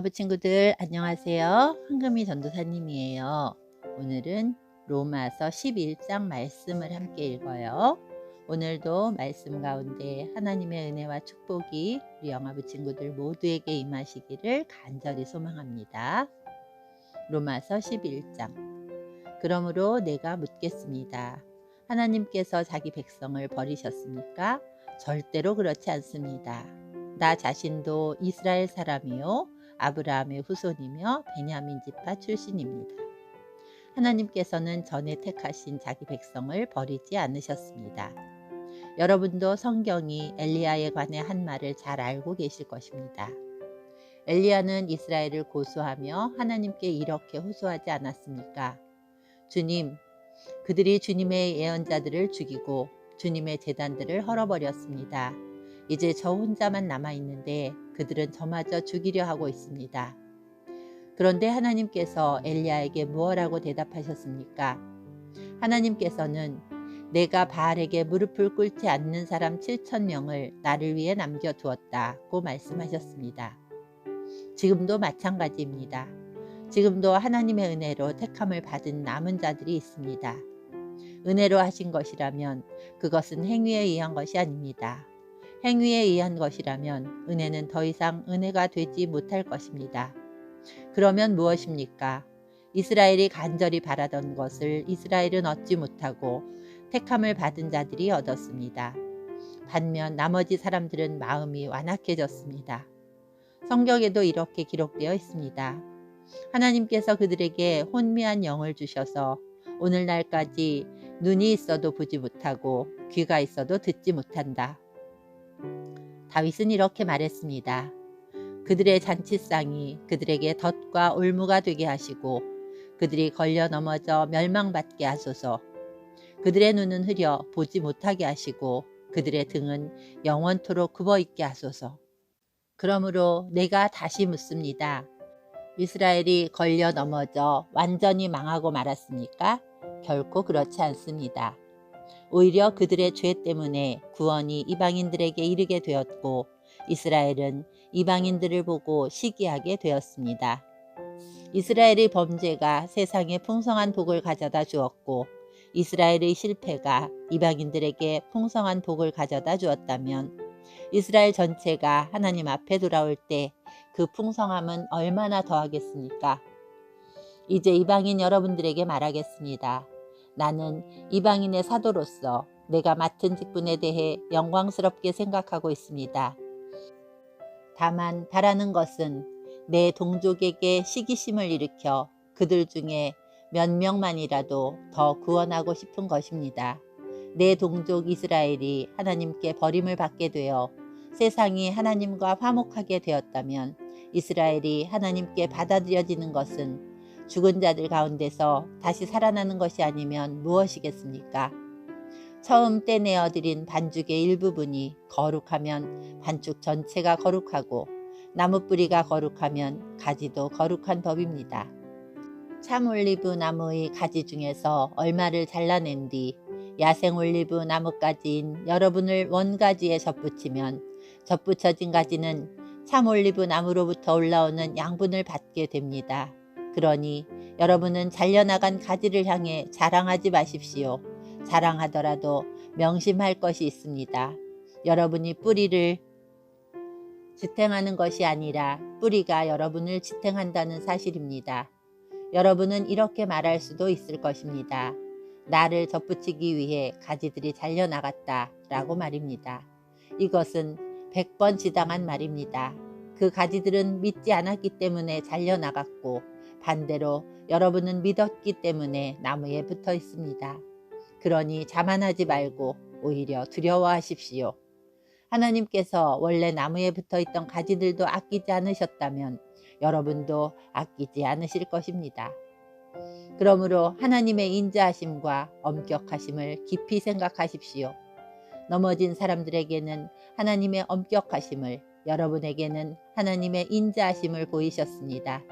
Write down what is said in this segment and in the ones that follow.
영화부 친구들 안녕하세요. 황금이 전도사님이에요. 오늘은 로마서 11장 말씀을 함께 읽어요. 오늘도 말씀 가운데 하나님의 은혜와 축복이 우리 영화부 친구들 모두에게 임하시기를 간절히 소망합니다. 로마서 11장. 그러므로 내가 묻겠습니다. 하나님께서 자기 백성을 버리셨습니까? 절대로 그렇지 않습니다. 나 자신도 이스라엘 사람이요 아브라함의 후손이며 베냐민 지파 출신입니다. 하나님께서는 전에 택하신 자기 백성을 버리지 않으셨습니다. 여러분도 성경이 엘리야에 관해 한 말을 잘 알고 계실 것입니다. 엘리야는 이스라엘을 고소하며 하나님께 이렇게 호소하지 않았습니까? 주님, 그들이 주님의 예언자들을 죽이고 주님의 제단들을 헐어버렸습니다. 이제 저 혼자만 남아있는데 그들은 저마저 죽이려 하고 있습니다. 그런데 하나님께서 엘리야에게 무엇라고 대답하셨습니까? 하나님께서는 내가 바알에게 무릎을 꿇지 않는 사람 7,000명을 나를 위해 남겨두었다고 말씀하셨습니다. 지금도 마찬가지입니다. 지금도 하나님의 은혜로 택함을 받은 남은 자들이 있습니다. 은혜로 하신 것이라면 그것은 행위에 의한 것이 아닙니다. 행위에 의한 것이라면 은혜는 더 이상 은혜가 되지 못할 것입니다. 그러면 무엇입니까? 이스라엘이 간절히 바라던 것을 이스라엘은 얻지 못하고 택함을 받은 자들이 얻었습니다. 반면 나머지 사람들은 마음이 완악해졌습니다. 성경에도 이렇게 기록되어 있습니다. 하나님께서 그들에게 혼미한 영을 주셔서 오늘날까지 눈이 있어도 보지 못하고 귀가 있어도 듣지 못한다. 다윗은 이렇게 말했습니다. 그들의 잔치상이 그들에게 덫과 올무가 되게 하시고 그들이 걸려 넘어져 멸망받게 하소서. 그들의 눈은 흐려 보지 못하게 하시고 그들의 등은 영원토록 굽어있게 하소서. 그러므로 내가 다시 묻습니다. 이스라엘이 걸려 넘어져 완전히 망하고 말았습니까? 결코 그렇지 않습니다. 오히려 그들의 죄 때문에 구원이 이방인들에게 이르게 되었고 이스라엘은 이방인들을 보고 시기하게 되었습니다. 이스라엘의 범죄가 세상에 풍성한 복을 가져다 주었고 이스라엘의 실패가 이방인들에게 풍성한 복을 가져다 주었다면 이스라엘 전체가 하나님 앞에 돌아올 때 그 풍성함은 얼마나 더하겠습니까? 이제 이방인 여러분들에게 말하겠습니다. 나는 이방인의 사도로서 내가 맡은 직분에 대해 영광스럽게 생각하고 있습니다. 다만 바라는 것은 내 동족에게 시기심을 일으켜 그들 중에 몇 명만이라도 더 구원하고 싶은 것입니다. 내 동족 이스라엘이 하나님께 버림을 받게 되어 세상이 하나님과 화목하게 되었다면 이스라엘이 하나님께 받아들여지는 것은 죽은 자들 가운데서 다시 살아나는 것이 아니면 무엇이겠습니까? 처음 떼내어 드린 반죽의 일부분이 거룩하면 반죽 전체가 거룩하고 나무 뿌리가 거룩하면 가지도 거룩한 법입니다. 참 올리브 나무의 가지 중에서 얼마를 잘라낸 뒤 야생 올리브 나무가지인 여러분을 원가지에 접붙이면 접붙여진 가지는 참 올리브 나무로부터 올라오는 양분을 받게 됩니다. 그러니 여러분은 잘려나간 가지를 향해 자랑하지 마십시오. 자랑하더라도 명심할 것이 있습니다. 여러분이 뿌리를 지탱하는 것이 아니라 뿌리가 여러분을 지탱한다는 사실입니다. 여러분은 이렇게 말할 수도 있을 것입니다. 나를 접붙이기 위해 가지들이 잘려나갔다 라고 말입니다. 이것은 100번 지당한 말입니다. 그 가지들은 믿지 않았기 때문에 잘려나갔고 반대로 여러분은 믿었기 때문에 나무에 붙어 있습니다. 그러니 자만하지 말고 오히려 두려워하십시오. 하나님께서 원래 나무에 붙어 있던 가지들도 아끼지 않으셨다면 여러분도 아끼지 않으실 것입니다. 그러므로 하나님의 인자하심과 엄격하심을 깊이 생각하십시오. 넘어진 사람들에게는 하나님의 엄격하심을, 여러분에게는 하나님의 인자하심을 보이셨습니다.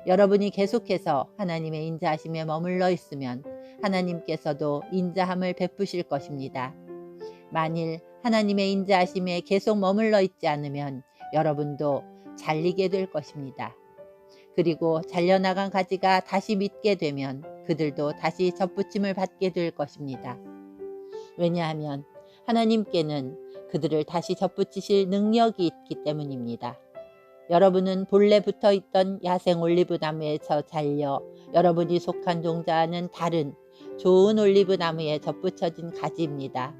여러분이 계속해서 하나님의 인자하심에 머물러 있으면 하나님께서도 인자함을 베푸실 것입니다. 만일 하나님의 인자하심에 계속 머물러 있지 않으면 여러분도 잘리게 될 것입니다. 그리고 잘려나간 가지가 다시 믿게 되면 그들도 다시 접붙임을 받게 될 것입니다. 왜냐하면 하나님께는 그들을 다시 접붙이실 능력이 있기 때문입니다. 여러분은 본래 붙어있던 야생 올리브 나무에서 잘려 여러분이 속한 종자와는 다른 좋은 올리브 나무에 접붙여진 가지입니다.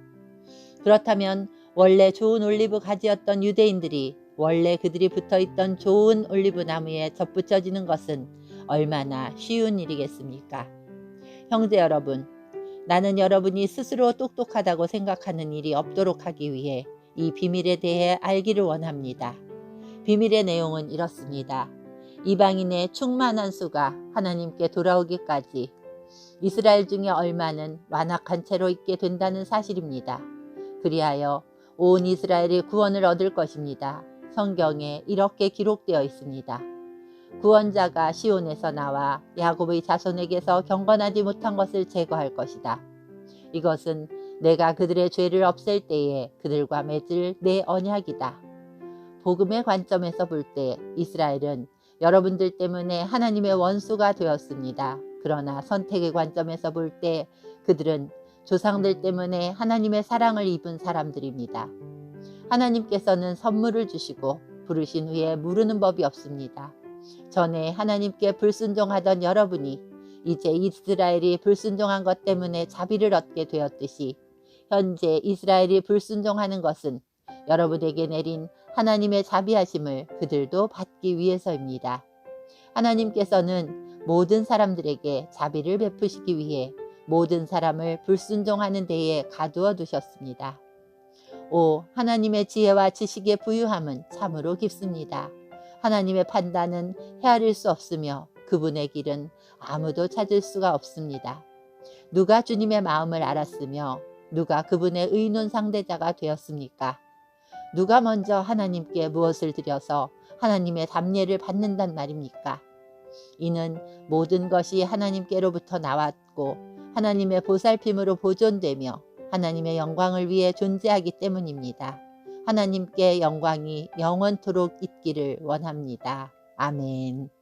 그렇다면 원래 좋은 올리브 가지였던 유대인들이 원래 그들이 붙어있던 좋은 올리브 나무에 접붙여지는 것은 얼마나 쉬운 일이겠습니까? 형제 여러분, 나는 여러분이 스스로 똑똑하다고 생각하는 일이 없도록 하기 위해 이 비밀에 대해 알기를 원합니다. 비밀의 내용은 이렇습니다. 이방인의 충만한 수가 하나님께 돌아오기까지 이스라엘 중에 얼마는 완악한 채로 있게 된다는 사실입니다. 그리하여 온 이스라엘이 구원을 얻을 것입니다. 성경에 이렇게 기록되어 있습니다. 구원자가 시온에서 나와 야곱의 자손에게서 경건하지 못한 것을 제거할 것이다. 이것은 내가 그들의 죄를 없앨 때에 그들과 맺을 내 언약이다. 복음의 관점에서 볼 때 이스라엘은 여러분들 때문에 하나님의 원수가 되었습니다. 그러나 선택의 관점에서 볼 때 그들은 조상들 때문에 하나님의 사랑을 입은 사람들입니다. 하나님께서는 선물을 주시고 부르신 후에 무르는 법이 없습니다. 전에 하나님께 불순종하던 여러분이 이제 이스라엘이 불순종한 것 때문에 자비를 얻게 되었듯이 현재 이스라엘이 불순종하는 것은 여러분에게 내린 하나님의 자비하심을 그들도 받기 위해서입니다. 하나님께서는 모든 사람들에게 자비를 베푸시기 위해 모든 사람을 불순종하는 데에 가두어 두셨습니다. 오, 하나님의 지혜와 지식의 부유함은 참으로 깊습니다. 하나님의 판단은 헤아릴 수 없으며 그분의 길은 아무도 찾을 수가 없습니다. 누가 주님의 마음을 알았으며 누가 그분의 의논 상대자가 되었습니까? 누가 먼저 하나님께 무엇을 드려서 하나님의 답례를 받는단 말입니까? 이는 모든 것이 하나님께로부터 나왔고 하나님의 보살핌으로 보존되며 하나님의 영광을 위해 존재하기 때문입니다. 하나님께 영광이 영원토록 있기를 원합니다. 아멘.